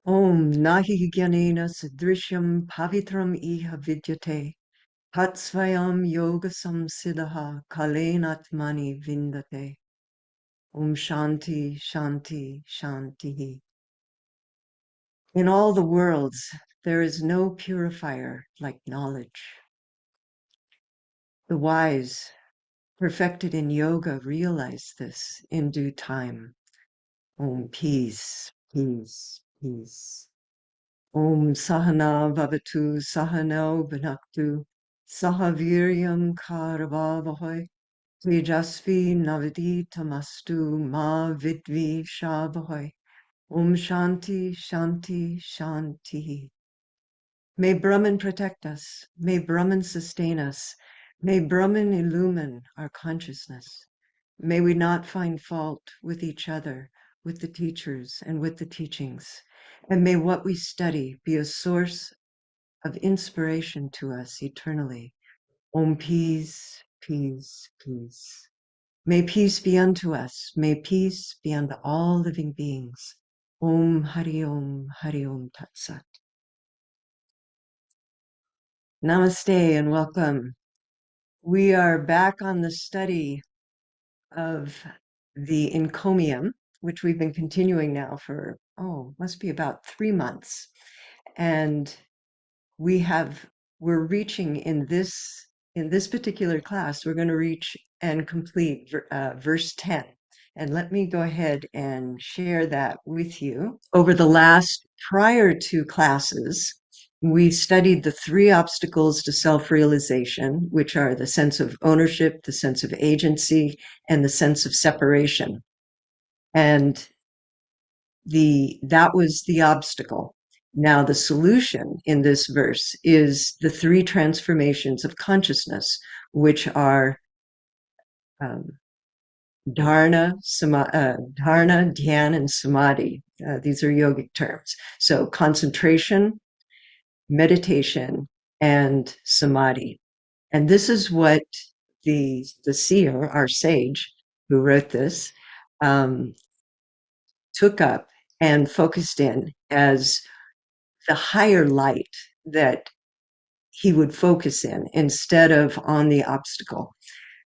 Om nahi jnanena sadrishyam pavitram iha vidyate tatsvayam yoga samsiddha kalenatmani vindate. Om shanti shanti shanti. In all the worlds, there is no purifier like knowledge. The wise, perfected in yoga, realize this in due time. Om peace, peace, peace. Om Sahana Vavatu Sahano Bhanaktu Sahaviryam Karavavahoy Tejasvi Navadi Tamastu Ma Vidvi Shavahoy. Om Shanti Shanti Shanti. May Brahman protect us. May Brahman sustain us. May Brahman illumine our consciousness. May we not find fault with each other, with the teachers, and with the teachings. And may what we study be a source of inspiration to us eternally. Om peace, peace, peace. May peace be unto us. May peace be unto all living beings. Om Hari Om Tat Sat. Namaste and welcome. We are back on the study of the Encomium, which we've been continuing now for, must be about 3 months. And we're reaching in this particular class, we're going to reach and complete verse 10. And let me go ahead and share that with you. Over the last prior 2 classes, we studied the 3 obstacles to self-realization, which are the sense of ownership, the sense of agency, and the sense of separation. And that was the obstacle. Now, the solution in this verse is the 3 transformations of consciousness, which are dharana, dhyan, and samadhi. These are yogic terms. So concentration, meditation, and samadhi. And this is what the seer, our sage, who wrote this, took up and focused in as the higher light that he would focus in instead of on the obstacle.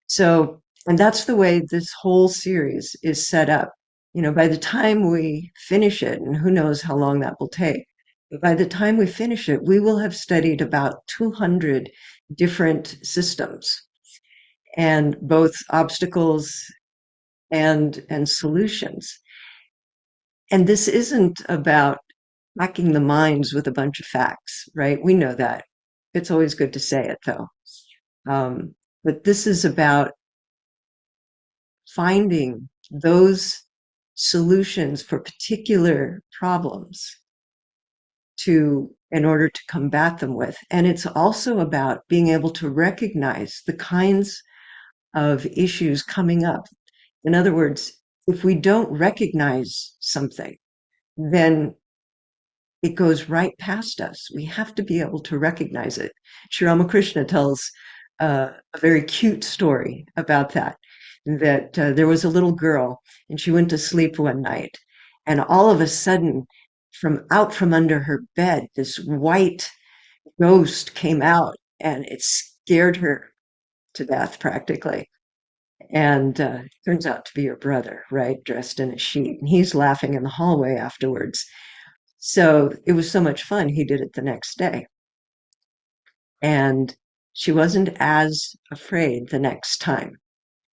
So, and that's the way this whole series is set up. You know, by the time we finish it, and who knows how long that will take, but by the time we finish it, we will have studied about 200 different systems, and both obstacles and solutions. And this isn't about packing the minds with a bunch of facts, right? We know that. It's always good to say it, though. But this is about finding those solutions for particular problems in order to combat them with. And it's also about being able to recognize the kinds of issues coming up. In other words, if we don't recognize something, then it goes right past us. We have to be able to recognize it. Sri Ramakrishna tells a very cute story about that there was a little girl and she went to sleep one night, and all of a sudden, from under her bed, this white ghost came out, and it scared her to death practically. And turns out to be her brother, right, dressed in a sheet, and he's laughing in the hallway afterwards. So it was so much fun, he did it the next day. And she wasn't as afraid the next time.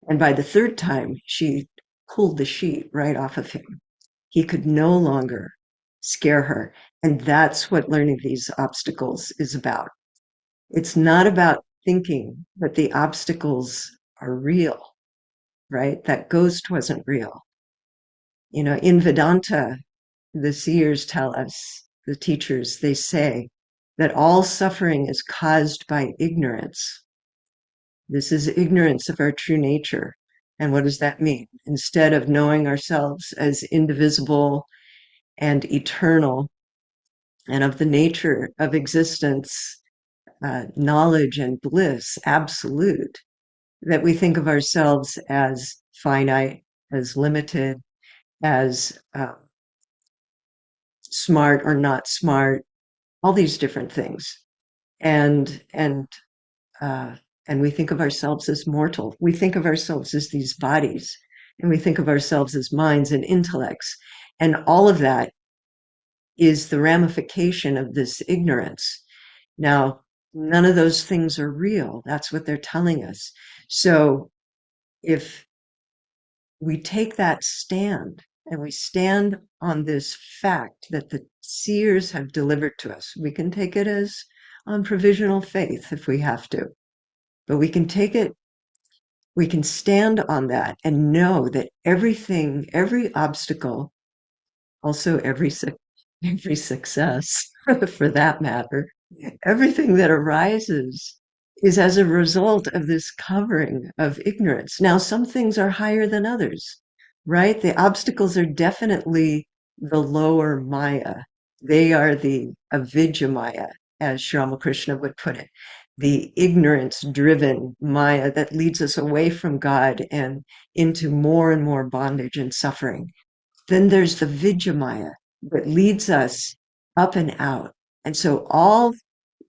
And by the 3rd time, she pulled the sheet right off of him. He could no longer scare her. And that's what learning these obstacles is about. It's not about thinking that the obstacles are real, right? That ghost wasn't real. You know, in Vedanta, the seers tell us, the teachers, they say that all suffering is caused by ignorance. This is ignorance of our true nature. And what does that mean? Instead of knowing ourselves as indivisible and eternal and of the nature of existence, knowledge and bliss, absolute, that we think of ourselves as finite, as limited, as smart or not smart, all these different things. And and uh, and we think of ourselves as mortal. We think of ourselves as these bodies, and we think of ourselves as minds and intellects. And all of that is the ramification of this ignorance. Now, none of those things are real. That's what they're telling us. So if we take that stand and we stand on this fact that the seers have delivered to us, we can take it as on provisional faith if we have to, but we can take it, we can stand on that and know that everything, every obstacle, also every success for that matter, everything that arises is as a result of this covering of ignorance. Now, some things are higher than others, right? The obstacles are definitely the lower Maya. They are the avidya Maya, as Sri Ramakrishna would put it, the ignorance driven Maya that leads us away from God and into more and more bondage and suffering. Then there's the Vidya Maya that leads us up and out. And so all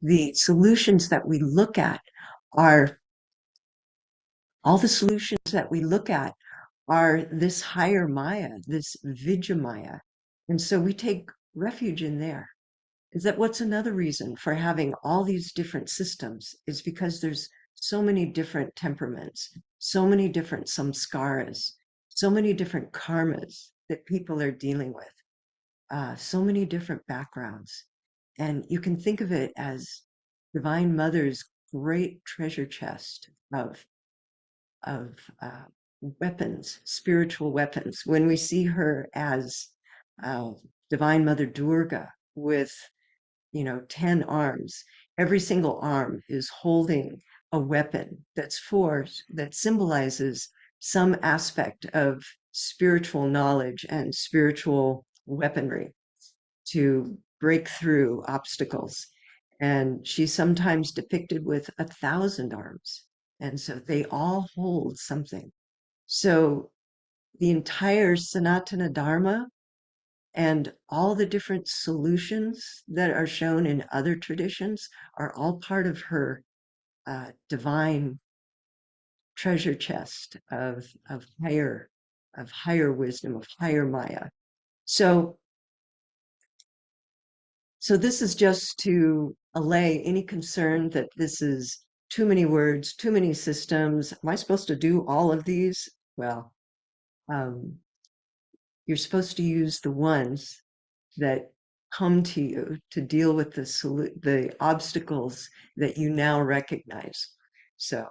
the solutions that we look at are all the solutions that we look at are this higher Maya, this Vidya Maya. And so we take refuge in there. Is that what's another reason for having all these different systems is because there's so many different temperaments, so many different samskaras, so many different karmas that people are dealing with, so many different backgrounds. And you can think of it as Divine Mother's great treasure chest of weapons, spiritual weapons. When we see her as uh, Divine Mother Durga with 10 arms, every single arm is holding a weapon that symbolizes some aspect of spiritual knowledge and spiritual weaponry to break through obstacles. And she's sometimes depicted with 1,000 arms. And so they all hold something. So the entire Sanatana Dharma and all the different solutions that are shown in other traditions are all part of her divine treasure chest of higher wisdom, of higher Maya. So this is just to allay any concern that this is too many words, too many systems. Am I supposed to do all of these? Well, um, you're supposed to use the ones that come to you to deal with the obstacles that you now recognize. So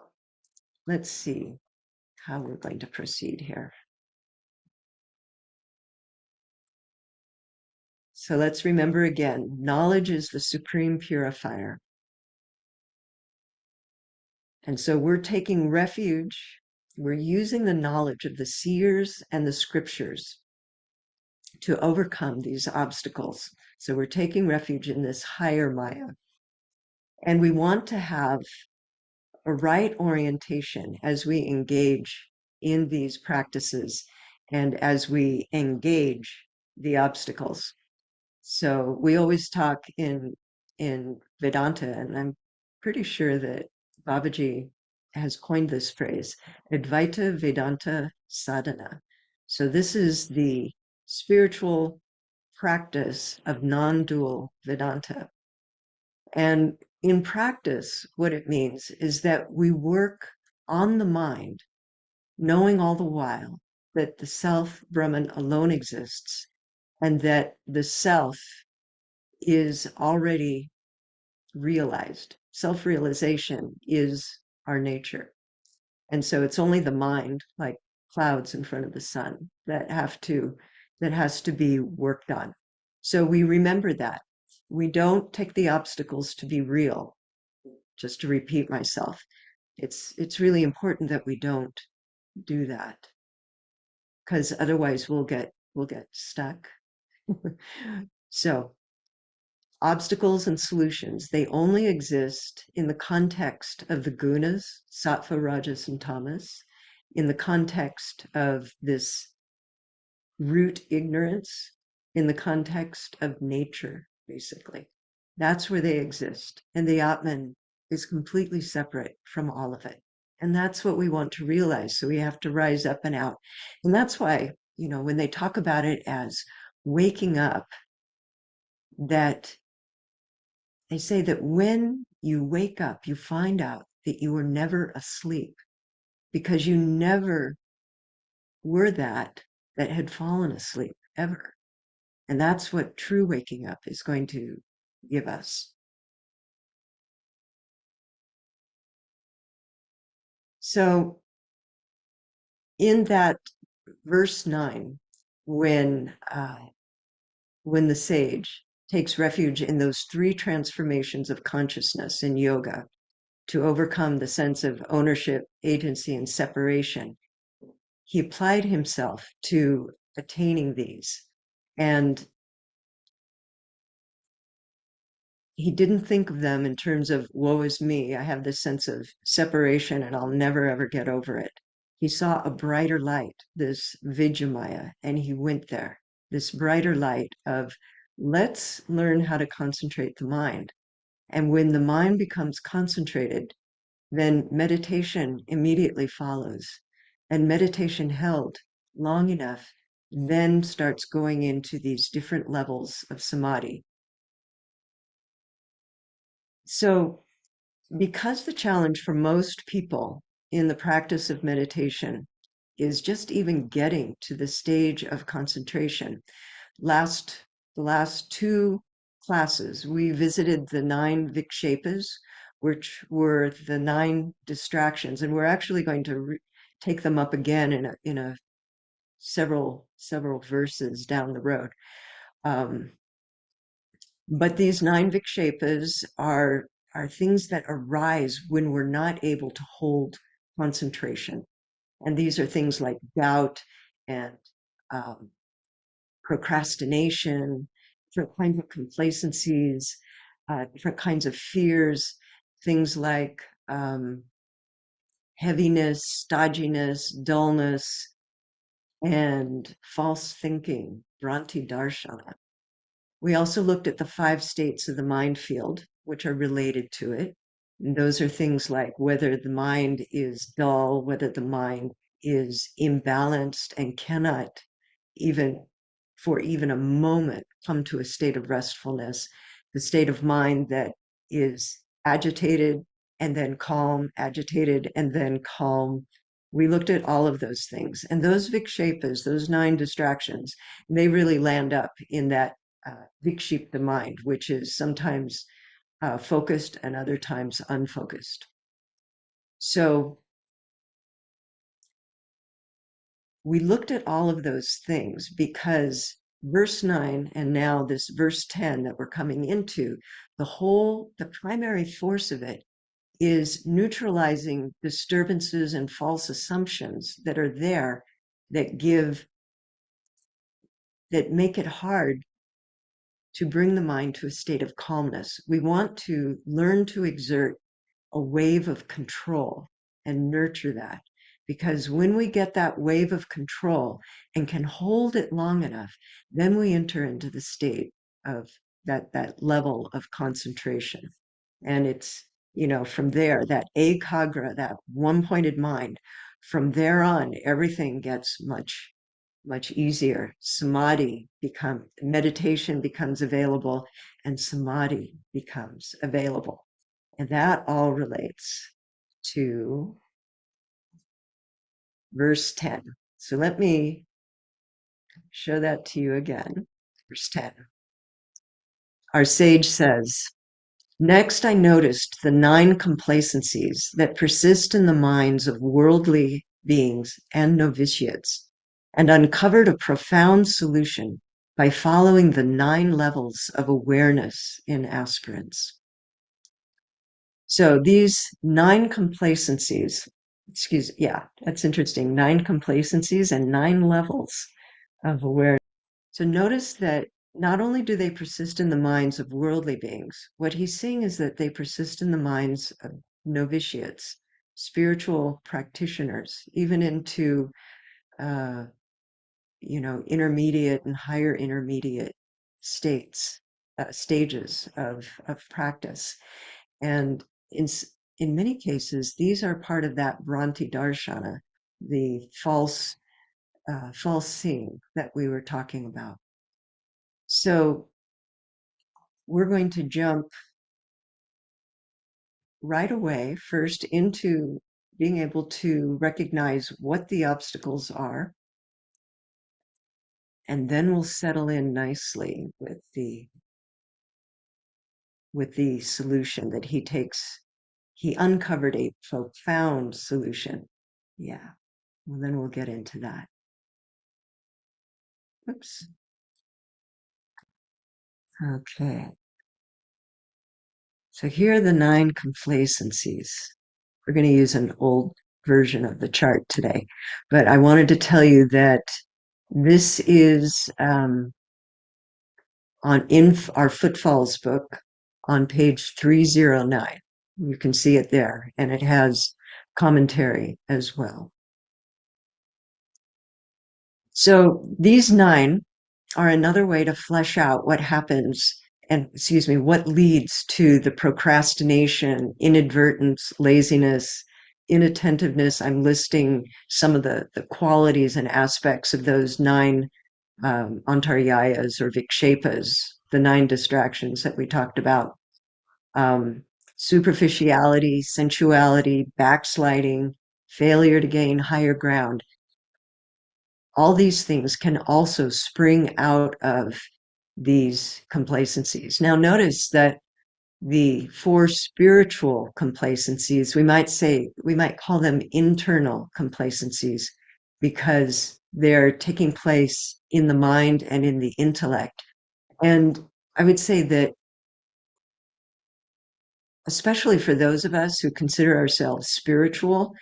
let's see how we're going to proceed here. So let's remember again, knowledge is the supreme purifier. And so we're taking refuge, we're using the knowledge of the seers and the scriptures to overcome these obstacles. So we're taking refuge in this higher Maya. And we want to have a right orientation as we engage in these practices and as we engage the obstacles. So we always talk in Vedanta, and I'm pretty sure that Babaji has coined this phrase, Advaita Vedanta Sadhana. So this is the spiritual practice of non-dual Vedanta. And in practice, what it means is that we work on the mind, knowing all the while that the self, Brahman, alone exists, and that the self is already realized. Self-realization is our nature. And so it's only the mind, like clouds in front of the sun, that has to be worked on. So we remember that. We don't take the obstacles to be real. Just to repeat myself, it's really important that we don't do that, because otherwise we'll get stuck. So obstacles and solutions, they only exist in the context of the gunas, sattva, rajas, and tamas, in the context of this root ignorance, in the context of nature, basically. That's where they exist. And the Atman is completely separate from all of it. And that's what we want to realize. So we have to rise up and out. And that's why, when they talk about it as waking up, that they say that when you wake up, you find out that you were never asleep because you never were that had fallen asleep ever. And that's what true waking up is going to give us. So in that verse 9, when the sage takes refuge in those three transformations of consciousness in yoga to overcome the sense of ownership, agency, and separation, he applied himself to attaining these. And he didn't think of them in terms of, woe is me, I have this sense of separation and I'll never ever get over it. He saw a brighter light, this Vijamaya, and he went there, this brighter light of, let's learn how to concentrate the mind. And when the mind becomes concentrated, then meditation immediately follows. And meditation held long enough then starts going into these different levels of samadhi. So, because the challenge for most people in the practice of meditation is just even getting to the stage of concentration, the last two classes, we visited the 9 vikshepas, which were the 9 distractions, and we're actually going to take them up again in a several verses down the road. But these 9 vikshepas are things that arise when we're not able to hold concentration. And these are things like doubt and procrastination, different kinds of complacencies, different kinds of fears, things like heaviness, stodginess, dullness, and false thinking, Bhranti darshana. We also looked at the 5 states of the mind field, which are related to it. And those are things like whether the mind is dull, whether the mind is imbalanced and cannot even for even a moment come to a state of restfulness, the state of mind that is agitated and then calm, agitated and then calm. We looked at all of those things. And those vikshepas, those 9 distractions, they really land up in that vikshipta mind, which is sometimes focused and other times unfocused. So we looked at all of those things because verse 9 and now this verse 10 that we're coming into, the primary force of it is neutralizing disturbances and false assumptions that are there that make it hard to bring the mind to a state of calmness. We want to learn to exert a wave of control and nurture that. Because when we get that wave of control and can hold it long enough, then we enter into the state of that level of concentration. And it's, from there, that ekagra, that one-pointed mind, from there on, everything gets much, much easier. Meditation becomes available, and samadhi becomes available. And that all relates to verse 10. So let me show that to you again. Verse 10. Our sage says, next I noticed the 9 complacencies that persist in the minds of worldly beings and novitiates, and uncovered a profound solution by following the 9 levels of awareness in aspirants. So these 9 complacencies, that's interesting. 9 complacencies and 9 levels of awareness. So notice that not only do they persist in the minds of worldly beings, what he's seeing is that they persist in the minds of novitiates, spiritual practitioners, even into intermediate and higher intermediate stages of practice. And in many cases, these are part of that Bhranti darshana, the false seeing that we were talking about. So we're going to jump right away first into being able to recognize what the obstacles are, and then we'll settle in nicely with the solution that he takes. He uncovered a profound solution. Yeah. Well, then we'll get into that. Oops. Okay. So here are the 9 complacencies. We're going to use an old version of the chart today, but I wanted to tell you that this is in our Footfalls book on page 309. You can see it there, and it has commentary as well. So these 9 are another way to flesh out what happens what leads to the procrastination, inadvertence, laziness, inattentiveness. I'm listing some of the qualities and aspects of those 9 antaryayas or vikshepas, the 9 distractions that we talked about. Superficiality, sensuality, backsliding, failure to gain higher ground. All these things can also spring out of these complacencies. Now, notice that the 4 spiritual complacencies, we might call them internal complacencies, because they're taking place in the mind and in the intellect. And I would say that, especially for those of us who consider ourselves spiritual,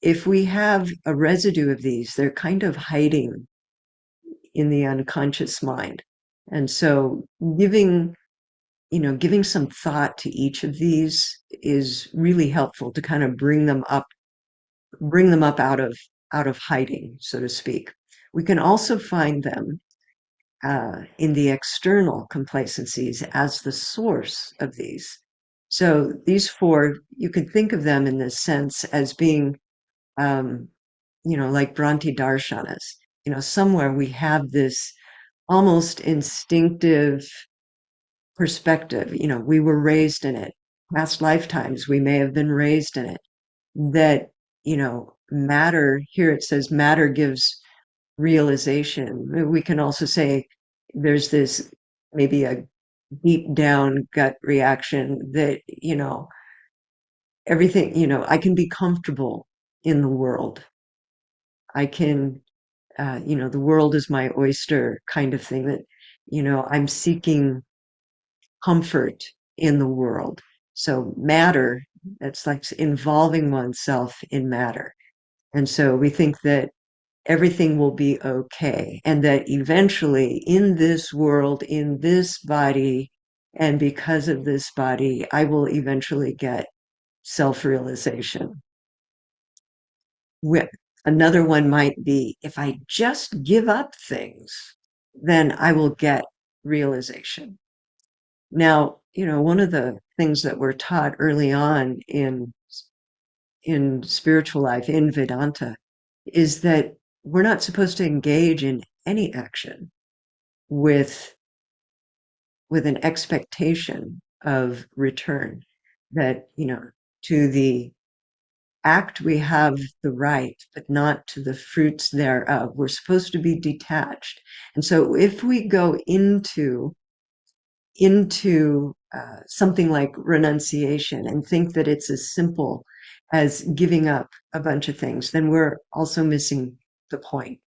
if we have a residue of these, they're kind of hiding in the unconscious mind. And so giving some thought to each of these is really helpful to kind of bring them up out of hiding, so to speak. We can also find them in the external complacencies as the source of these. So these 4, you could think of them in this sense as being, like Bhranti darshanas. Somewhere we have this almost instinctive perspective. We were raised in it. Past lifetimes, we may have been raised in it. That, matter, here it says matter gives realization. We can also say there's this maybe a deep down gut reaction that, everything, I can be comfortable in the world. I can, the world is my oyster kind of thing, that, I'm seeking comfort in the world. So matter, that's like involving oneself in matter. And so we think that everything will be okay, and that eventually in this world, in this body, and because of this body, I will eventually get self-realization. Another one might be, if I just give up things, then I will get realization. Now, one of the things that we're taught early on in spiritual life, in Vedanta, is that we're not supposed to engage in any action with an expectation of return. That, to the act we have the right, but not to the fruits thereof. We're supposed to be detached. And so if we go into something like renunciation and think that it's as simple as giving up a bunch of things, then we're also missing the point,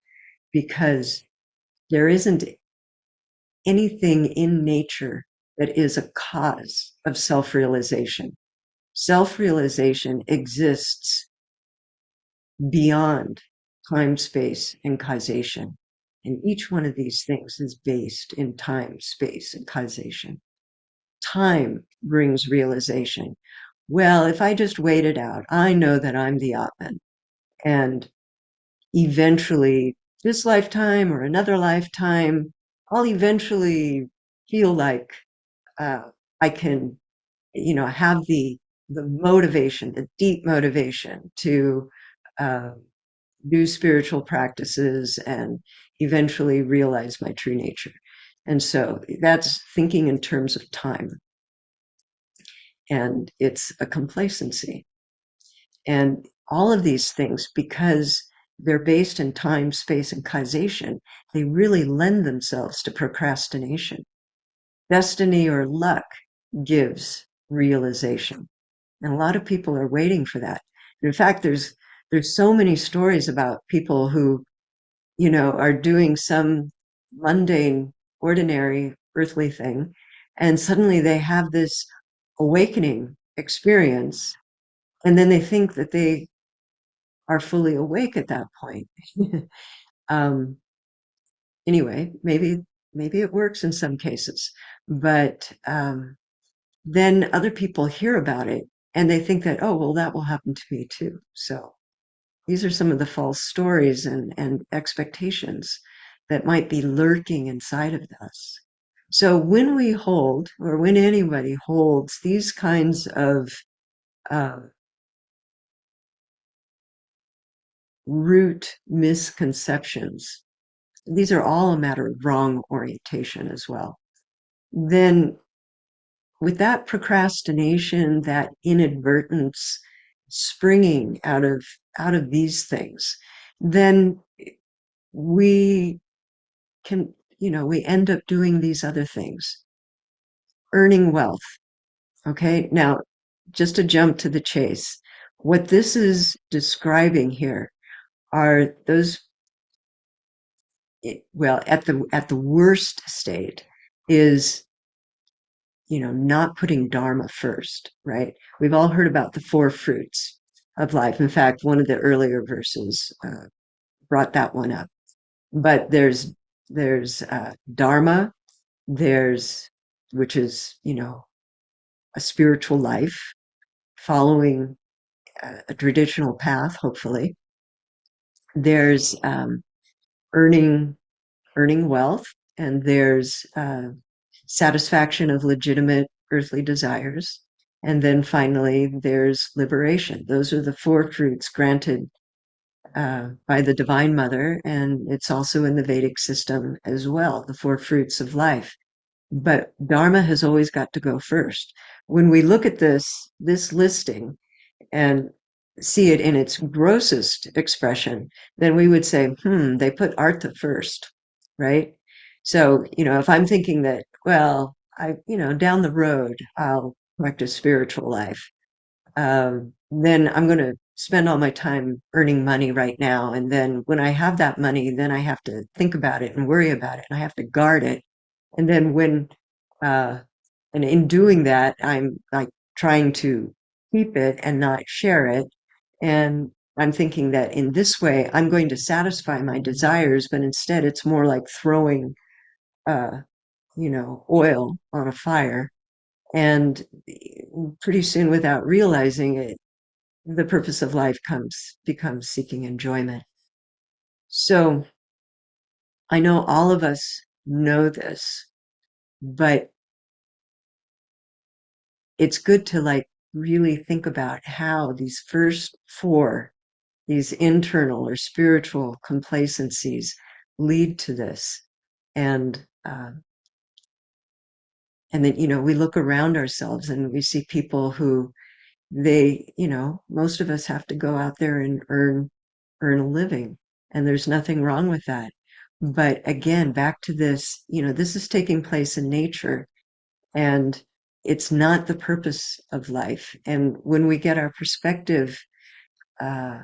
because there isn't anything in nature that is a cause of self-realization. Self-realization exists beyond time, space, and causation. And each one of these things is based in time, space, and causation. Time brings realization. Well, if I just wait it out, I know that I'm the Atman. And eventually this lifetime or another lifetime, I'll eventually feel like I can, have the motivation, the deep motivation to uh, do spiritual practices and eventually realize my true nature. And so that's thinking in terms of time, and it's a complacency. And all of these things, because they're based in time, space, and causation, they really lend themselves to procrastination. Destiny or luck gives realization. And a lot of people are waiting for that. In fact, there's so many stories about people who, are doing some mundane, ordinary, earthly thing, and suddenly they have this awakening experience, and then they think that they are fully awake at that point. um, anyway, maybe it works in some cases, but then other people hear about it and they think that, oh, well, that will happen to me too. So these are some of the false stories and expectations that might be lurking inside of us. So when we hold, or when anybody holds these kinds of uh, root misconceptions, these are all a matter of wrong orientation as well. Then with that procrastination, that inadvertence springing out of these things, then we can, we end up doing these other things, earning wealth. Okay. Now, just to jump to the chase, what this is describing here are those, well, at the worst state is, not putting dharma first, right? We've all heard about the four fruits of life. In fact, one of the earlier verses brought that one up. But there's dharma, there's, which is, a spiritual life, following a traditional path, hopefully. There's earning earning wealth, and there's satisfaction of legitimate earthly desires. And then finally, there's liberation. Those are the four fruits granted by the Divine Mother, and it's also in the Vedic system as well, the four fruits of life. But Dharma has always got to go first. When we look at this listing and see it in its grossest expression, then we would say, they put artha first, right? So, if I'm thinking that, well, down the road, I'll practice spiritual life, then I'm going to spend all my time earning money right now. And then when I have that money, then I have to think about it and worry about it, and I have to guard it. And then uh, and in doing that, I'm like trying to keep it and not share it. And I'm thinking that in this way, I'm going to satisfy my desires, but instead it's more like throwing, uh, oil on a fire. And pretty soon, without realizing it, the purpose of life becomes seeking enjoyment. So I know all of us know this, but it's good to like really think about how these first four, these internal or spiritual complacencies, lead to this. And and then, we look around ourselves and we see people who most of us have to go out there and earn a living, and there's nothing wrong with that. But again, back to this, this is taking place in nature, and it's not the purpose of life. And when we get our perspective uh,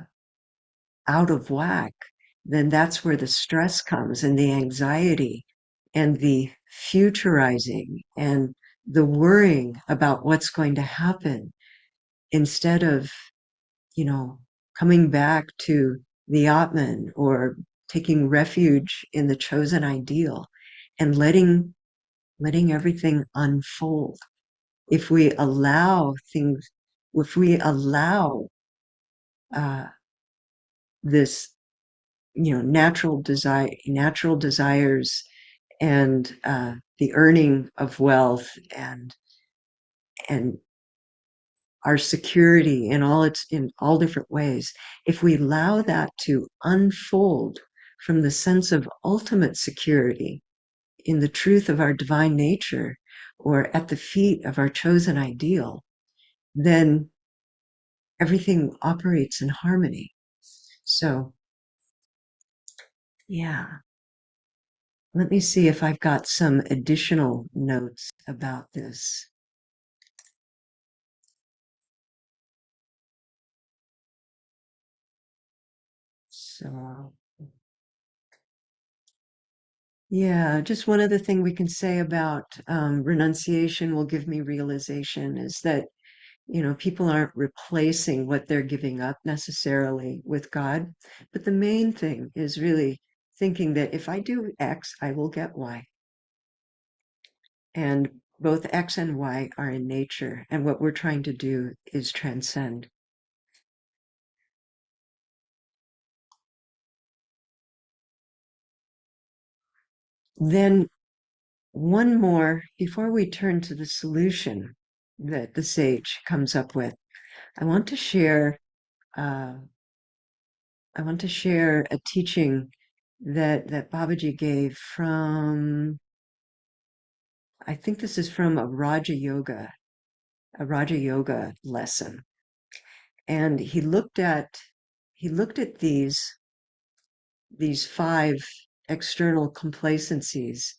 out of whack, then that's where the stress comes, and the anxiety, and the futurizing, and the worrying about what's going to happen, instead of, you know, coming back to the Atman, or taking refuge in the chosen ideal, and letting everything unfold. If we allow things, if we allow uh, this natural desires, and the earning of wealth, and our security in all different ways. If we allow that to unfold from the sense of ultimate security in the truth of our divine nature, or at the feet of our chosen ideal, then everything operates in harmony. So, yeah, let me see if I've got some additional notes about this. So, yeah, just one other thing we can say about renunciation will give me realization is that, people aren't replacing what they're giving up necessarily with God. But the main thing is really thinking that if I do X, I will get Y. And both X and Y are in nature. And what we're trying to do is transcend. Then one more before we turn to the solution that the sage comes up with. I want to share uh, I want to share a teaching that Babaji gave from, I think this is from a Raja Yoga lesson. And he looked at these five external complacencies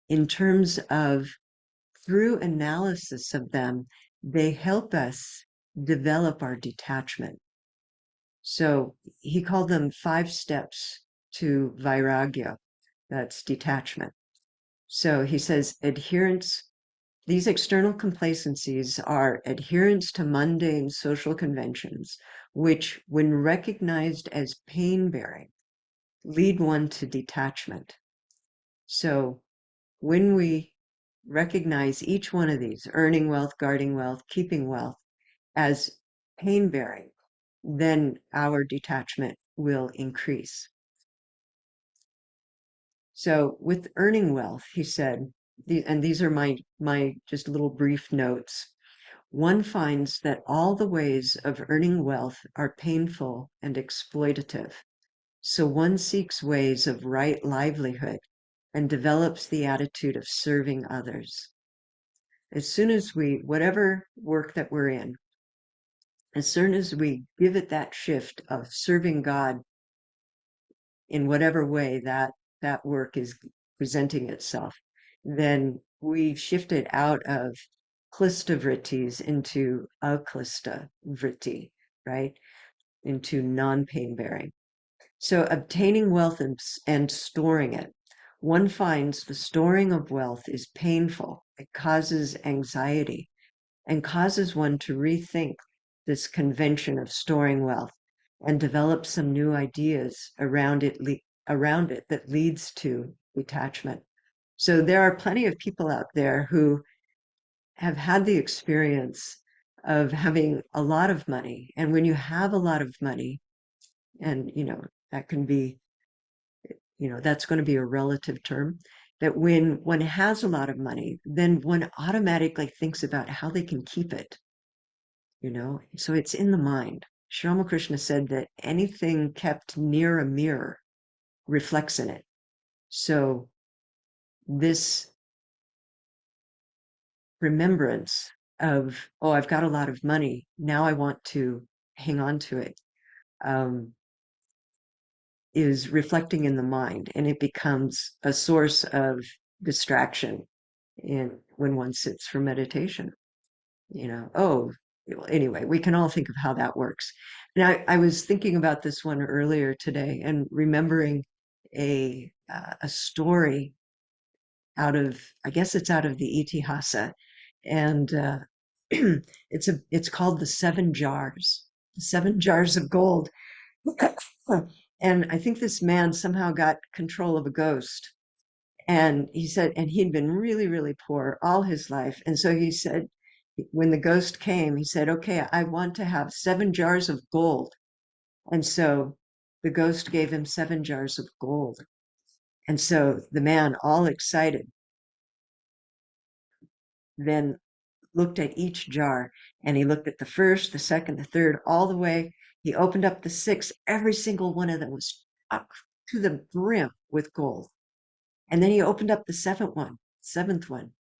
in terms of, through analysis of them, they help us develop our detachment. So he called them 5 steps to vairagya, that's detachment. So he says adherence, these external complacencies are adherence to mundane social conventions, which, when recognized as pain bearing, lead one to detachment. So when we recognize each one of these, earning wealth, guarding wealth, keeping wealth, as pain bearing, then our detachment will increase. So with earning wealth, he said, and these are my just little brief notes. One finds that all the ways of earning wealth are painful and exploitative. So one seeks ways of right livelihood and develops the attitude of serving others. As soon as whatever work that we're in, as soon as we give it that shift of serving God in whatever way that work is presenting itself, then we shift it out of klista vrittis into aklista vritti, right? Into non-pain bearing. So obtaining wealth and storing it. One finds the storing of wealth is painful. It causes anxiety and causes one to rethink this convention of storing wealth and develop some new ideas around it that leads to detachment. So there are plenty of people out there who have had the experience of having a lot of money. And when you have a lot of money, and that can be, that's going to be a relative term, that when one has a lot of money, then one automatically thinks about how they can keep it. So it's in the mind. Sri Ramakrishna said that anything kept near a mirror reflects in it. So this remembrance of, oh, I've got a lot of money, now I want to hang on to it, is reflecting in the mind, and it becomes a source of distraction when one sits for meditation. Oh, anyway, we can all think of how that works. And I was thinking about this one earlier today and remembering a story I guess it's out of the Itihasa, and it's called the 7 jars of gold. And I think this man somehow got control of a ghost. And he said, and he'd been really, really poor all his life. And so he said, when the ghost came, he said, okay, I want to have 7 jars of gold. And so the ghost gave him 7 jars of gold. And so the man, all excited, then looked at each jar, and he looked at the first, the second, the third, all the way. He opened up the sixth. Every single one of them was up to the brim with gold. And then he opened up the seventh one,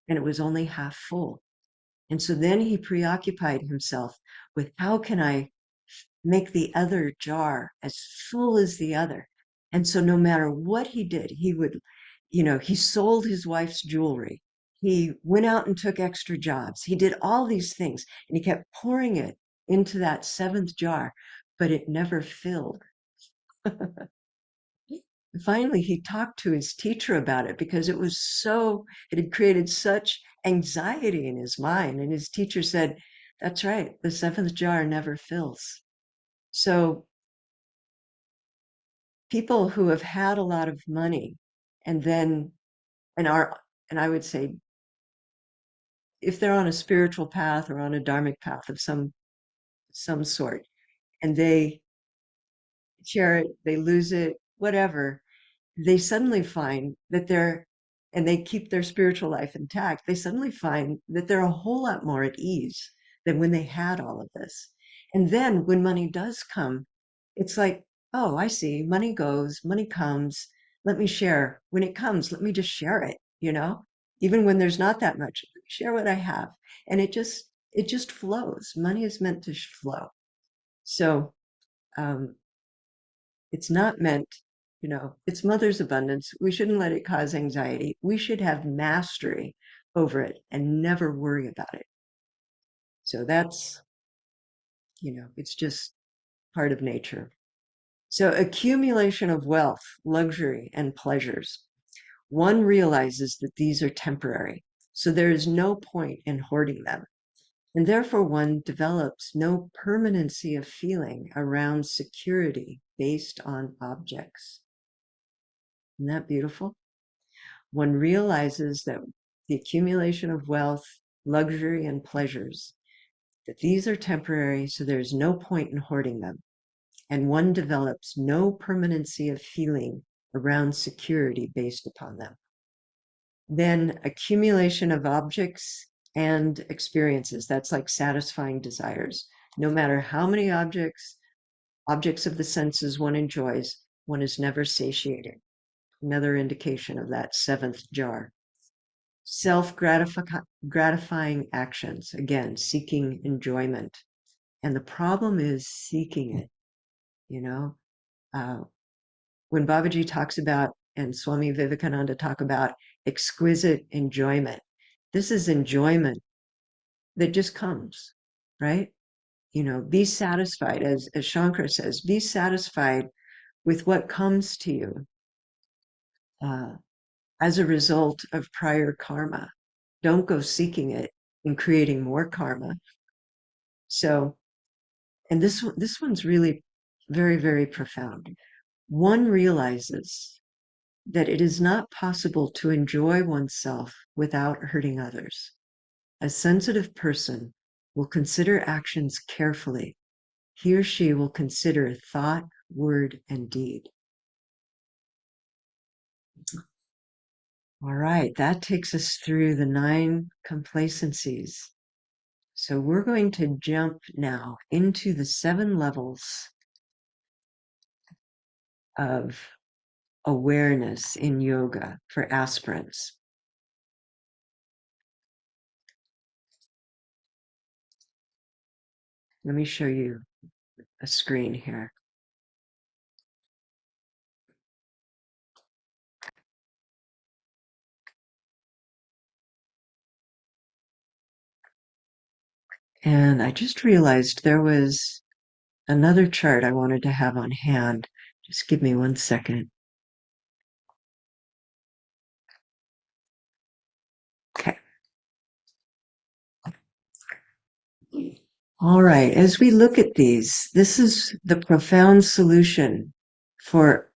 and it was only half full. And so then he preoccupied himself with, how can I make the other jar as full as the other? And so no matter what he did, he would, he sold his wife's jewelry. He went out and took extra jobs. He did all these things, and he kept pouring it into that 7th jar, but it never filled. Finally, he talked to his teacher about it because it had created such anxiety in his mind. And his teacher said, that's right, the 7th jar never fills. So people who have had a lot of money and I would say, if they're on a spiritual path or on a dharmic path of some sort, and they share it, they lose it, whatever, they suddenly find that and they keep their spiritual life intact, they suddenly find that they're a whole lot more at ease than when they had all of this. And then when money does come, it's like, oh, I see, money goes, money comes, let me share. When it comes, let me just share it, even when there's not that much, share what I have. And it just flows. Money is meant to flow. So it's not meant, it's mother's abundance. We shouldn't let it cause anxiety. We should have mastery over it and never worry about it. So that's, it's just part of nature. So accumulation of wealth, luxury, and pleasures. One realizes that these are temporary, so there is no point in hoarding them. And therefore one develops no permanency of feeling around security based on objects. Isn't that beautiful? One realizes that the accumulation of wealth, luxury, and pleasures, that these are temporary, so there's no point in hoarding them. And one develops no permanency of feeling around security based upon them. Then accumulation of objects and experiences, that's like satisfying desires. No matter how many objects of the senses one enjoys, one is never satiated. Another indication of that 7th jar. Self-gratifying actions, again, seeking enjoyment. And the problem is seeking it, when Babaji talks about, and Swami Vivekananda talk about exquisite enjoyment, this is enjoyment that just comes, right? Be satisfied, as Shankara says, be satisfied with what comes to you as a result of prior karma. Don't go seeking it and creating more karma. So, and this one's really very, very profound. One realizes that it is not possible to enjoy oneself without hurting others. A sensitive person will consider actions carefully. He or she will consider thought, word, and deed. All right, that takes us through the 9 complacencies. So we're going to jump now into the 7 levels of awareness in yoga for aspirants. Let me show you a screen here. And I just realized there was another chart I wanted to have on hand. Just give me 1 second. Okay. All right, as we look at these, this is the profound solution for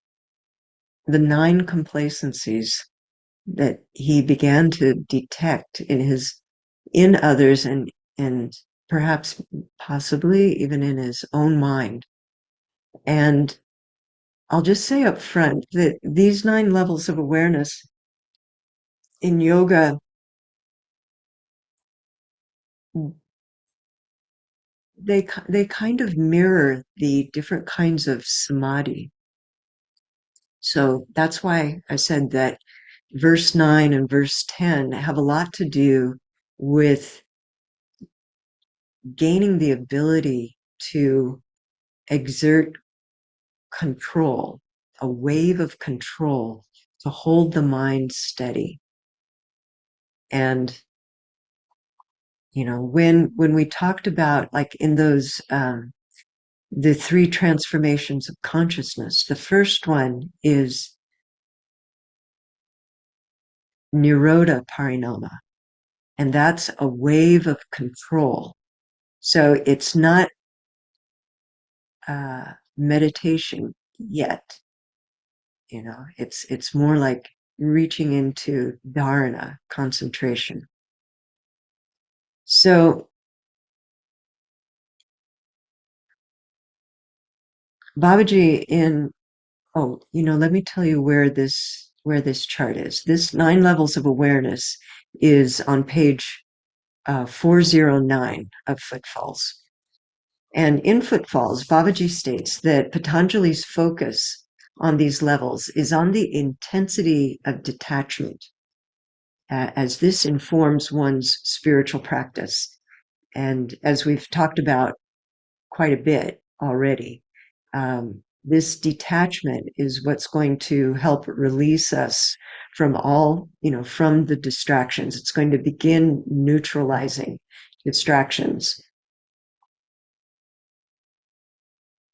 the 9 complacencies that he began to detect in others and perhaps possibly even in his own mind. And I'll just say up front that these 9 levels of awareness in yoga, they kind of mirror the different kinds of samadhi. So that's why I said that verse 9 and verse 10 have a lot to do with gaining the ability to exert control, a wave of control to hold the mind steady. And when we talked about, like, in those the 3 transformations of consciousness, the first one is Nirodha Parinama, and that's a wave of control. So it's not meditation yet. It's more like reaching into dharana, concentration. So Babaji let me tell you where this chart is. This 9 levels of awareness is on page 409 of Footfalls. And in Footfalls, Babaji states that Patanjali's focus on these levels is on the intensity of detachment, as this informs one's spiritual practice. And as we've talked about quite a bit already, this detachment is what's going to help release us from from the distractions. It's going to begin neutralizing distractions.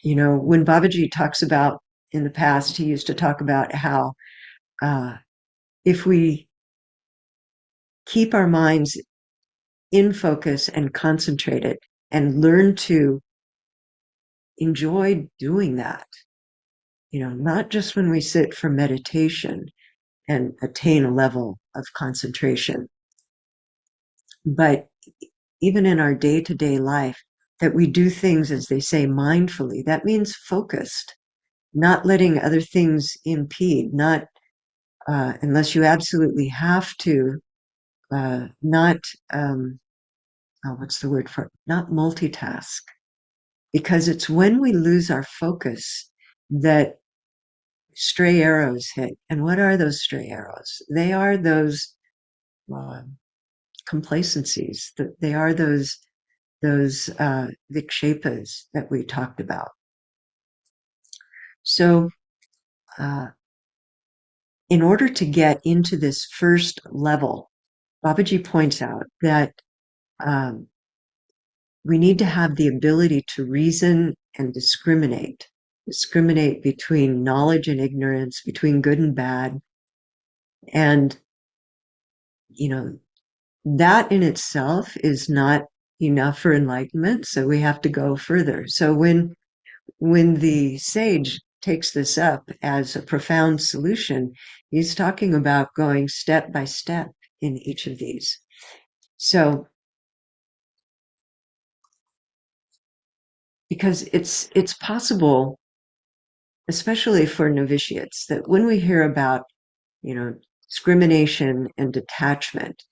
When Babaji talks about, in the past, he used to talk about how if we keep our minds in focus and concentrated and learn to enjoy doing that, not just when we sit for meditation and attain a level of concentration, but even in our day-to-day life, that we do things, as they say, mindfully. That means focused, not letting other things impede, not unless you absolutely have to, not what's the word for it? Not multitask, because it's when we lose our focus that stray arrows hit. And what are those stray arrows? They are those uh, complacencies. They are those vikshepas that we talked about. So, in order to get into this first level, Babaji points out that we need to have the ability to reason and discriminate between knowledge and ignorance, between good and bad. And, that in itself is not enough for enlightenment. So we have to go further. So when the sage takes this up as a profound solution, he's talking about going step by step in each of these. So, because it's possible, especially for novitiates, that when we hear about, discrimination and detachment,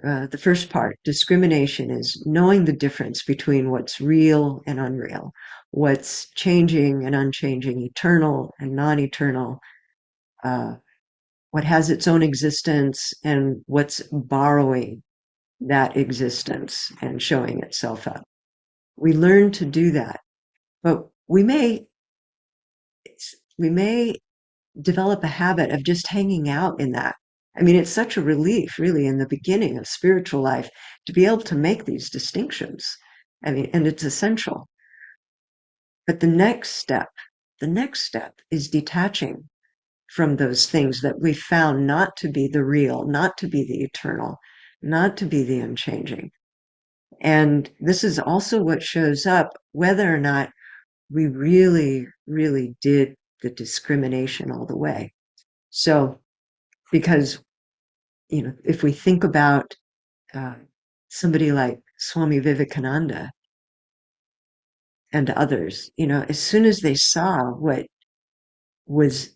the first part, discrimination, is knowing the difference between what's real and unreal, what's changing and unchanging, eternal and non-eternal, what has its own existence and what's borrowing that existence and showing itself up. We learn to do that, but we may develop a habit of just hanging out in that. I mean, it's such a relief, really, in the beginning of spiritual life to be able to make these distinctions. I mean, and it's essential. But the next step is detaching from those things that we found not to be the real, not to be the eternal, not to be the unchanging. And this is also what shows up whether or not we really, really did the discrimination all the way. So, because, if we think about somebody like Swami Vivekananda and others, as soon as they saw what was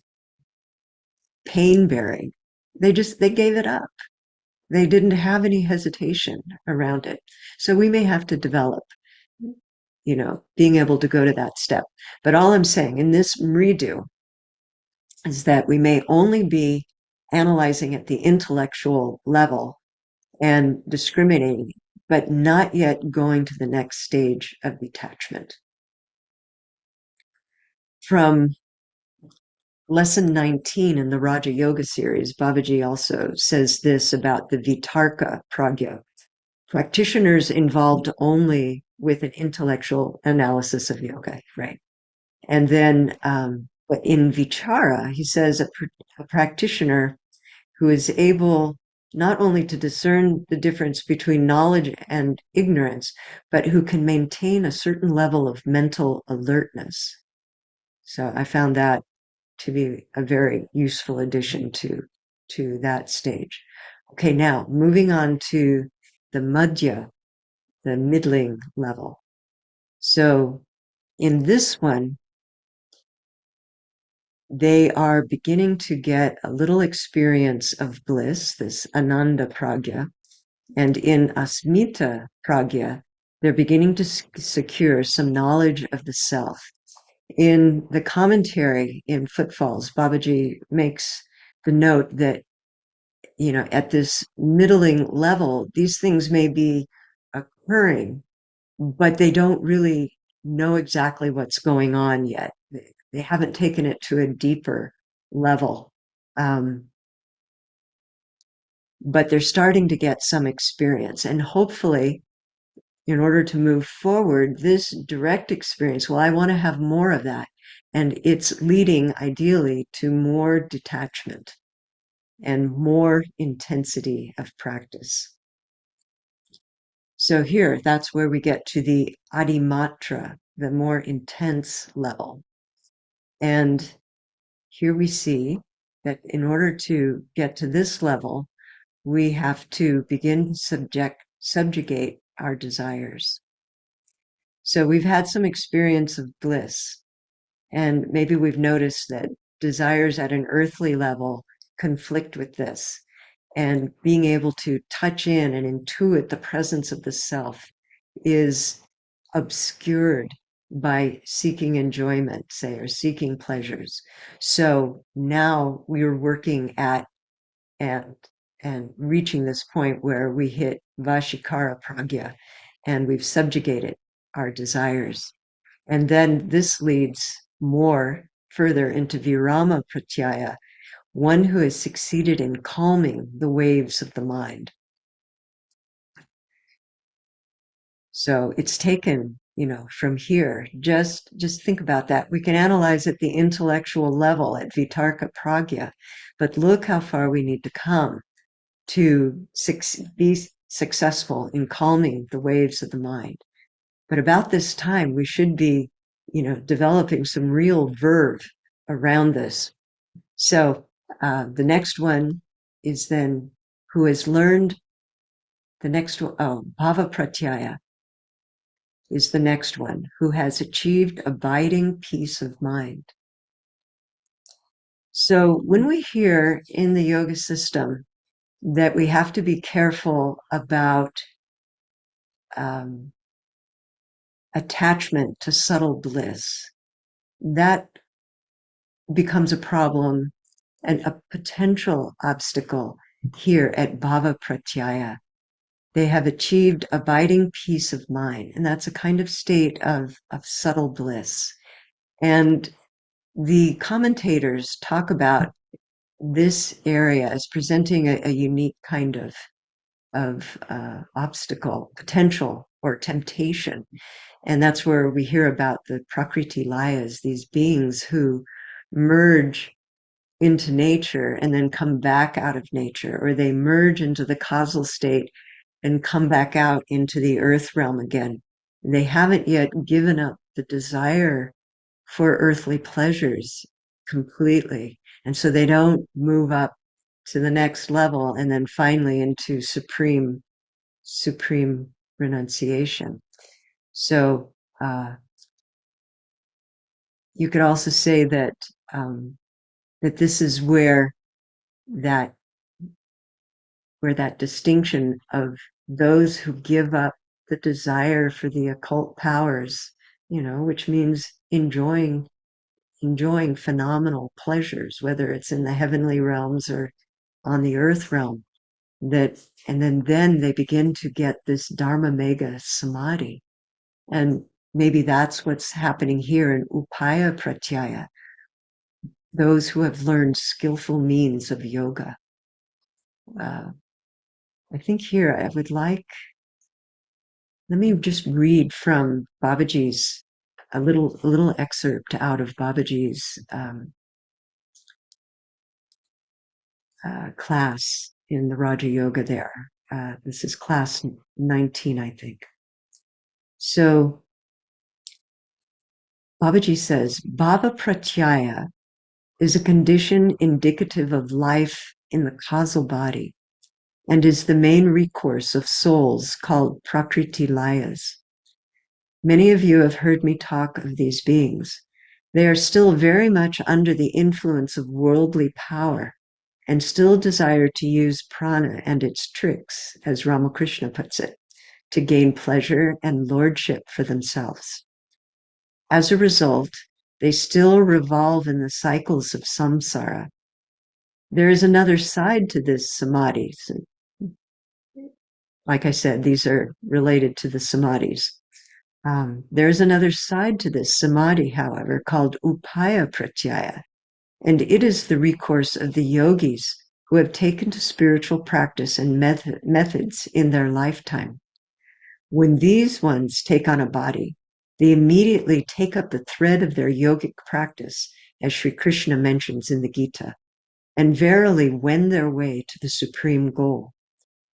pain bearing, they gave it up. They didn't have any hesitation around it. So we may have to develop, being able to go to that step. But all I'm saying in this redo is that we may only be analyzing at the intellectual level and discriminating, but not yet going to the next stage of detachment. From lesson 19 in the Raja Yoga series, Babaji also says this about the Vitarka Pragya. Practitioners involved only with an intellectual analysis of yoga, right? And then, but in Vichara, he says a practitioner who is able not only to discern the difference between knowledge and ignorance, but who can maintain a certain level of mental alertness. So I found that to be a very useful addition to that stage. Okay, now moving on to the Madhya, the middling level. So in this one, they are beginning to get a little experience of bliss, this Ananda Pragya. And in Asmita Pragya, they're beginning to secure some knowledge of the self. In the commentary in Footfalls, Babaji makes the note that, at this middling level, these things may be occurring, but they don't really know exactly what's going on yet. They haven't taken it to a deeper level. But they're starting to get some experience. And hopefully, in order to move forward, this direct experience, well, I want to have more of that. And it's leading ideally to more detachment and more intensity of practice. So here, that's where we get to the adimatra, the more intense level. And here we see that in order to get to this level, we have to begin to subjugate our desires. So we've had some experience of bliss, and maybe we've noticed that desires at an earthly level conflict with this. And being able to touch in and intuit the presence of the self is obscured by seeking enjoyment, say, or seeking pleasures. So now we are working at and reaching this point where we hit Vashikara Pragya and we've subjugated our desires. And then this leads more further into Virama Pratyaya, one who has succeeded in calming the waves of the mind. So it's taken, from here, just think about that. We can analyze at the intellectual level at Vitarka Pragya, but look how far we need to come to be successful in calming the waves of the mind. But about this time, we should be, developing some real verve around this. So the next one is then who has learned the next one. Oh, Bhava Pratyaya is the next one, who has achieved abiding peace of mind. So when we hear in the yoga system that we have to be careful about attachment to subtle bliss, that becomes a problem and a potential obstacle here at Bhava Pratyaya. They have achieved abiding peace of mind, and that's a kind of state of subtle bliss. And the commentators talk about this area as presenting a unique kind of obstacle, potential, or temptation. And that's where we hear about the Prakriti Layas, these beings who merge into nature and then come back out of nature, or they merge into the causal state and come back out into the earth realm again. They haven't yet given up the desire for earthly pleasures completely. And so they don't move up to the next level and then finally into supreme renunciation. So you could also say that that this is where that distinction of those who give up the desire for the occult powers, which means enjoying phenomenal pleasures, whether it's in the heavenly realms or on the earth realm, and then they begin to get this Dharma Mega Samadhi. And maybe that's what's happening here in Upaya Pratyaya, those who have learned skillful means of yoga. I think here I would let me just read from Babaji's, a little excerpt out of Babaji's class in the Raja Yoga there. This is class 19, I think. So Babaji says, Bhava Pratyaya is a condition indicative of life in the causal body and is the main recourse of souls called Prakriti Layas. Many of you have heard me talk of these beings. They are still very much under the influence of worldly power and still desire to use prana and its tricks, as Ramakrishna puts it, to gain pleasure and lordship for themselves. As a result, they still revolve in the cycles of samsara. There is another side to this samadhi. Like I said, these are related to the samadhis. There's another side to this samadhi, however, called upaya pratyaya, and it is the recourse of the yogis who have taken to spiritual practice and methods in their lifetime. When these ones take on a body, they immediately take up the thread of their yogic practice, as Sri Krishna mentions in the Gita, and verily wend their way to the supreme goal.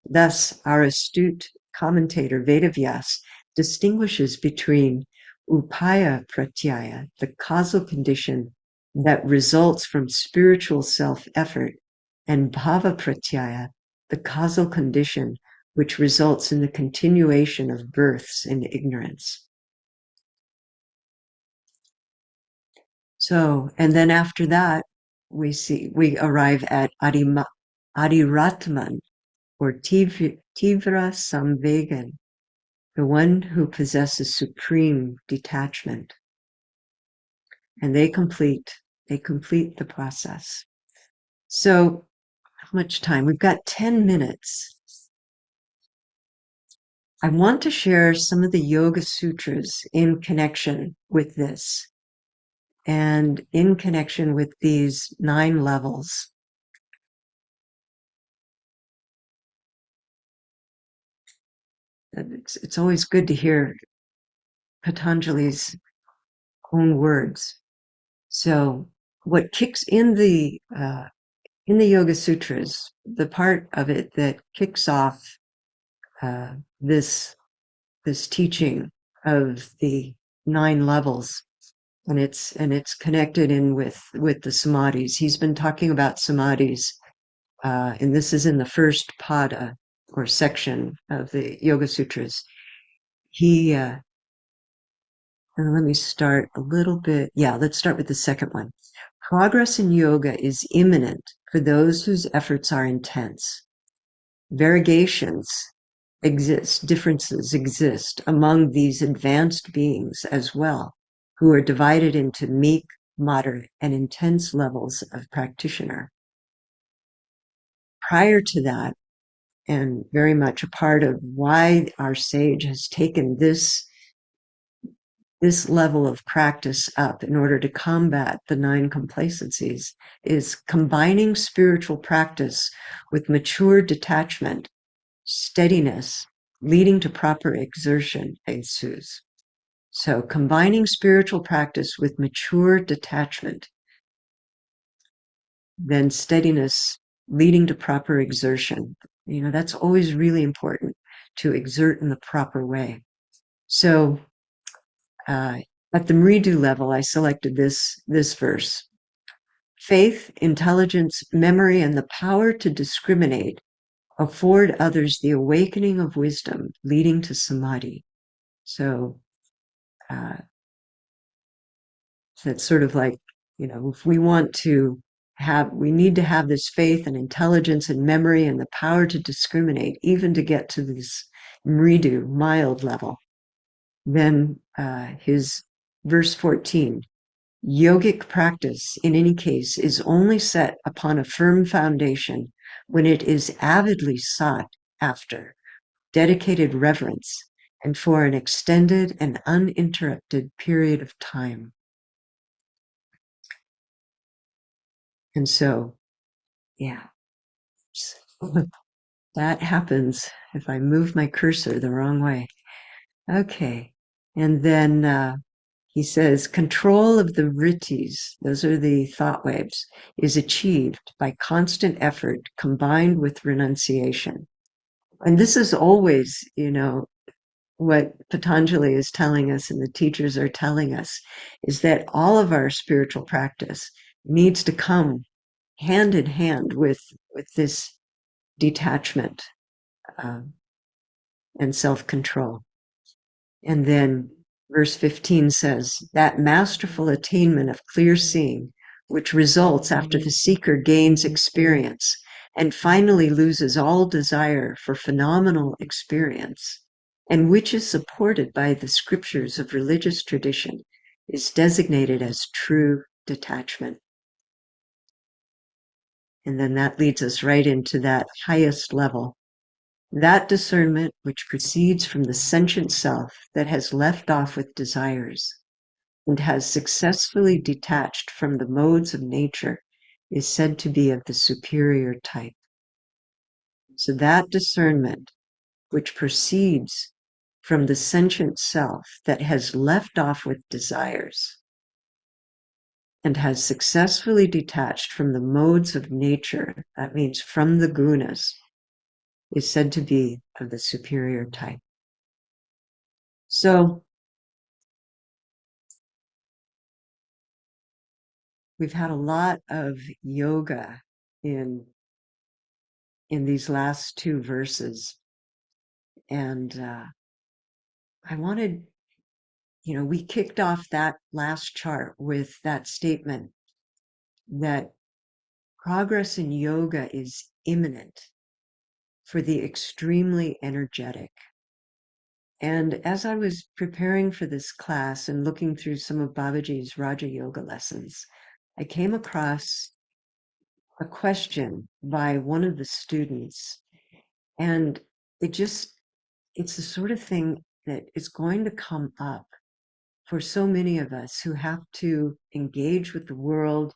Thus, our astute commentator Vedavyas distinguishes between upaya pratyaya, the causal condition that results from spiritual self-effort, and bhava pratyaya, the causal condition which results in the continuation of births in ignorance. So, and then after that, we arrive at Adiratman, or Tivra Samvegan, the one who possesses supreme detachment. And they complete the process. So, how much time? We've got 10 minutes. I want to share some of the Yoga Sutras in connection with this and in connection with these 9 levels. It's always good to hear Patanjali's own words. So what kicks in the Yoga Sutras, the part of it that kicks off this teaching of the 9 levels, and it's connected in with the samadhis. He's been talking about samadhis, and this is in the first pada or section of the Yoga Sutras. And let me start a little bit. Yeah, let's start with the second one. Progress in yoga is imminent for those whose efforts are intense. Variegations exist, differences exist among these advanced beings as well, who are divided into meek, moderate, and intense levels of practitioner. Prior to that, and very much a part of why our sage has taken this level of practice up in order to combat the 9 complacencies, is combining spiritual practice with mature detachment, steadiness, leading to proper exertion ensues. So combining spiritual practice with mature detachment, then steadiness leading to proper exertion. That's always really important, to exert in the proper way. So at the Mridu level, I selected this verse. Faith, intelligence, memory, and the power to discriminate afford others the awakening of wisdom leading to samadhi. So that's sort of like, if we want to we need to have this faith and intelligence and memory and the power to discriminate, even to get to this mridu, mild level. Then his verse 14, yogic practice, in any case, is only set upon a firm foundation when it is avidly sought after, dedicated reverence, and for an extended and uninterrupted period of time. And so, yeah, that happens if I move my cursor the wrong way. Okay. And then he says, control of the vrittis, those are the thought waves, is achieved by constant effort combined with renunciation. And this is always, what Patanjali is telling us and the teachers are telling us is that all of our spiritual practice needs to come hand in hand with this detachment and self-control. And then verse 15 says, that masterful attainment of clear seeing, which results after the seeker gains experience and finally loses all desire for phenomenal experience, and which is supported by the scriptures of religious tradition, is designated as true detachment. And then that leads us right into that highest level. That discernment which proceeds from the sentient self that has left off with desires and has successfully detached from the modes of nature is said to be of the superior type. So that discernment which proceeds from the sentient self that has left off with desires and has successfully detached from the modes of nature, that means from the gunas, is said to be of the superior type. So we've had a lot of yoga in these last two verses. And I wanted, we kicked off that last chart with that statement that progress in yoga is imminent for the extremely energetic. And as I was preparing for this class and looking through some of Babaji's Raja Yoga lessons, I came across a question by one of the students. And it's the sort of thing that is going to come up for so many of us who have to engage with the world,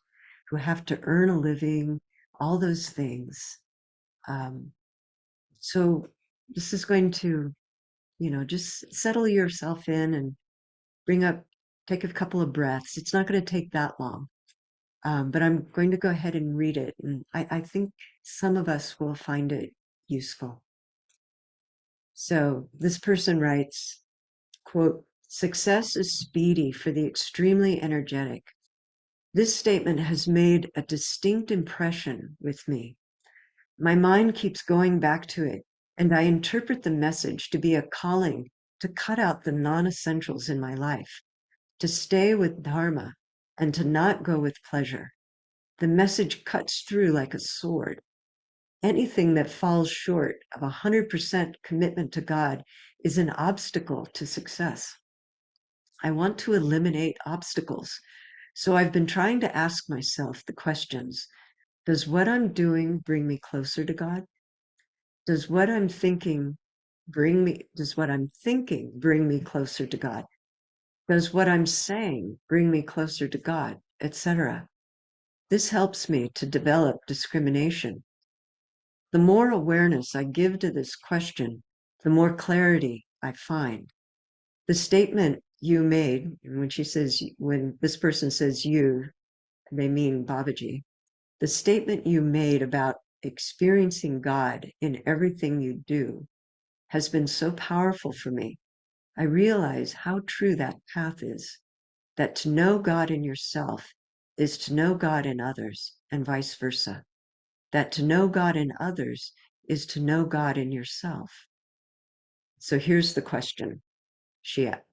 who have to earn a living, all those things. So this is going to, just settle yourself in and take a couple of breaths. It's not going to take that long. But I'm going to go ahead and read it. And I think some of us will find it useful. So this person writes, quote, success is speedy for the extremely energetic. This statement has made a distinct impression with me. My mind keeps going back to it, and I interpret the message to be a calling to cut out the non-essentials in my life, to stay with dharma, and to not go with pleasure. The message cuts through like a sword. Anything that falls short of 100% commitment to God is an obstacle to success. I want to eliminate obstacles. So I've been trying to ask myself the questions. Does what I'm doing bring me closer to God? Does what I'm thinking bring me closer to God? Does what I'm saying bring me closer to God, etc.? This helps me to develop discrimination. The more awareness I give to this question, the more clarity I find. The statement you made, when this person says you, they mean Babaji. The statement you made about experiencing God in everything you do has been so powerful for me. I realize how true that path is, that to know God in yourself is to know God in others, and vice versa. That to know God in others is to know God in yourself. So here's the question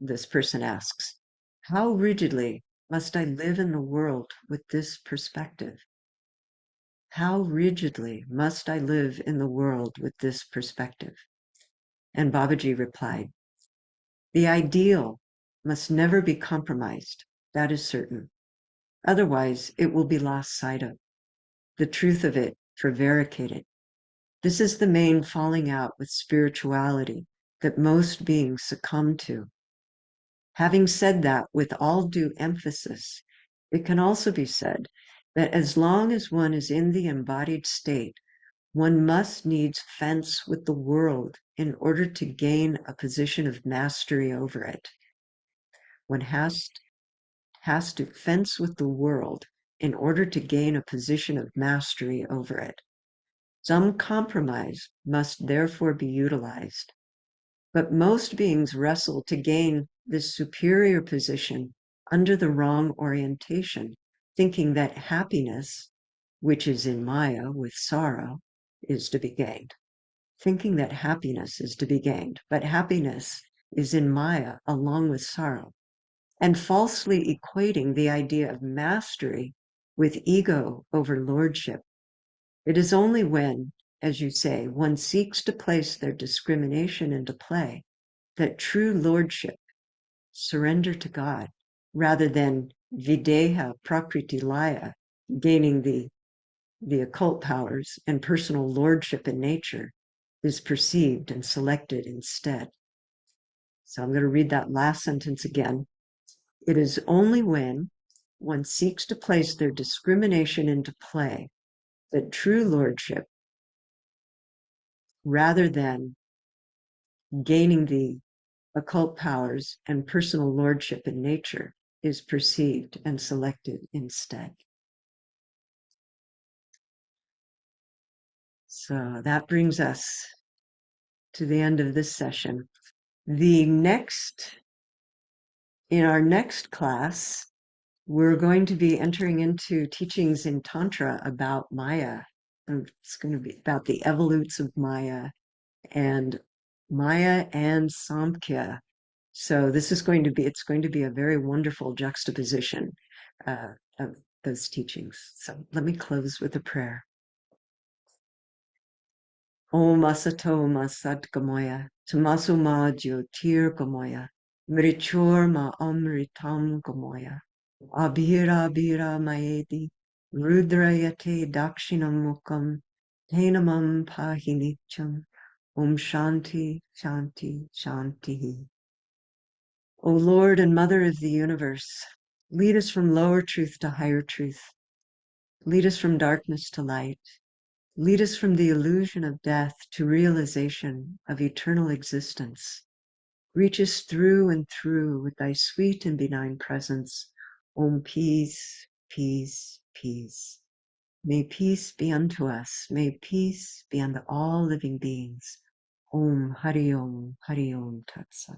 this person asks. How rigidly must I live in the world with this perspective? How rigidly must I live in the world with this perspective? And Babaji replied, the ideal must never be compromised, that is certain. Otherwise, it will be lost sight of. The truth of it prevaricated. This is the main falling out with spirituality that most beings succumb to. Having said that with all due emphasis, it can also be said that as long as one is in the embodied state, one must needs fence with the world in order to gain a position of mastery over it. One has to fence with the world in order to gain a position of mastery over it. Some compromise must therefore be utilized. But most beings wrestle to gain this superior position under the wrong orientation, thinking that happiness, which is in Maya with sorrow, is to be gained. Thinking that happiness is to be gained, but happiness is in Maya along with sorrow, and falsely equating the idea of mastery with ego over lordship. It is only when, as you say, one seeks to place their discrimination into play that true lordship, surrender to God, rather than videha prakriti laya, gaining the occult powers and personal lordship in nature, is perceived and selected instead. So I'm going to read that last sentence again. It is only when one seeks to place their discrimination into play that true lordship, rather than gaining the occult powers and personal lordship in nature, is perceived and selected instead. So that brings us to the end of this session. In our next class, we're going to be entering into teachings in Tantra about Maya. It's going to be about the evolutes of Maya and Samkhya. So it's going to be a very wonderful juxtaposition of those teachings. So let me close with a prayer. Om asato ma sadgamaya, tamaso ma jyotir gamaya, mrichor ma amritam gamaya, abhira bhira maedi, rudrayate dakshinam mukam, tenamam pahinicham, om shanti, shanti, shanti. O Lord and Mother of the universe, lead us from lower truth to higher truth. Lead us from darkness to light. Lead us from the illusion of death to realization of eternal existence. Reach us through and through with thy sweet and benign presence. Om peace, peace, peace. May peace be unto us. May peace be unto all living beings. Om Hari Om Tat Sat.